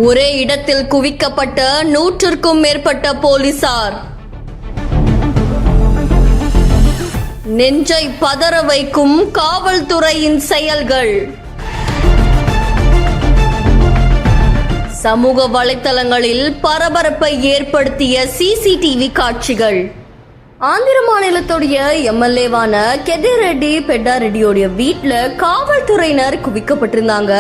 ஒரே இடத்தில் குவிக்கப்பட்ட 100க்கும் மேற்பட்ட போலீசார். நெஞ்சை பதற வைக்கும் காவல்துறையின் செயல்கள். சமூக வலைத்தளங்களில் பரபரப்பை ஏற்படுத்திய சிசிடிவி காட்சிகள். ஆந்திர மாநிலத்துடைய எம்எல்ஏவான கெதிரெட்டி பெட்டாரெட்டியோடைய வீட்டுல காவல்துறையினர் குவிக்கப்பட்டிருந்தாங்க.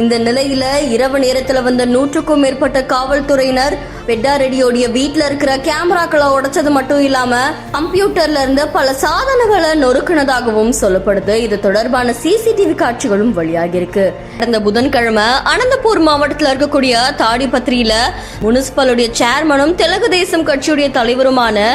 இந்த நிலையில இரவு நேரத்துல வந்த 100க்கும் மேற்பட்ட காவல்துறையினர் பெட்டாரெட்டியோடைய வீட்டுல இருக்கிற கேமராக்களை உடைச்சது மட்டும் இல்லாம கம்ப்யூட்டர்ல இருந்து பல சாதனங்களை நொறுக்குனதாகவும் சொல்லப்படுது. இது தொடர்பான சிசிடிவி காட்சிகளும் வெளியாகி இருக்கு. கடந்த புதன்கிழமை அனந்தபூர் மாவட்டத்தில் இருக்கக்கூடிய தாடிபத்திரியில முனிசிபலுடைய சேர்மனும் தெலுங்கு தேசம் கட்சியுடைய தலைவருமான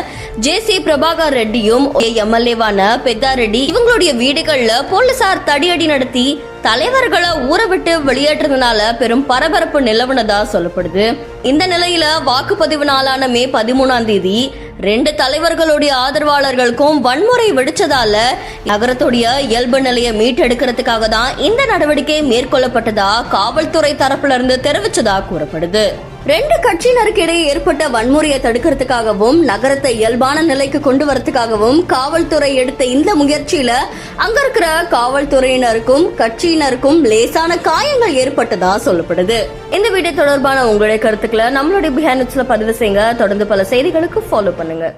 ஜே.சி. பிரபாகர் ரெட்டியும் எம்எல்ஏவான பெத்தாரெட்டி இவங்களுடைய வீடுகள்ல போலீசார் தடியடி நடத்தி தலைவர்களை ஊற விட்டு வெளியேற்றதுனால பெரும் பரபரப்பு நிலவுனதா சொல்லப்படுது. இந்த நிலையில வாக்குப்பதிவு நாளான மே 13 2 தலைவர்களுடைய ஆதரவாளர்களுக்கும் வன்முறை வெடிச்சதால நகரத்துடைய இயல்பு நிலையை மீட்டெடுக்கிறதுக்காக தான் இந்த நடவடிக்கை மேற்கொள்ளப்பட்டதா காவல்துறை தரப்புல இருந்து தெரிவிச்சதா கூறப்படுது. 2 கட்சியினருக்கு இடையே ஏற்பட்ட வன்முறையை தடுக்கிறதுக்காகவும் நகரத்தை இயல்பான நிலைக்கு கொண்டு வரதுக்காகவும் காவல்துறை எடுத்த இந்த முயற்சியில அங்க இருக்கிற காவல்துறையினருக்கும் கட்சியினருக்கும் லேசான காயங்கள் ஏற்பட்டதா சொல்லப்படுது. இந்த வீடியோ தொடர்பான உங்களுடைய கருத்துக்களை நம்மளுடைய பிஹைண்ட் நியூஸ்ல பதிவு செய்யுங்க. தொடர்ந்து பல செய்திகளுக்கு ஃபாலோ பண்ணுங்க.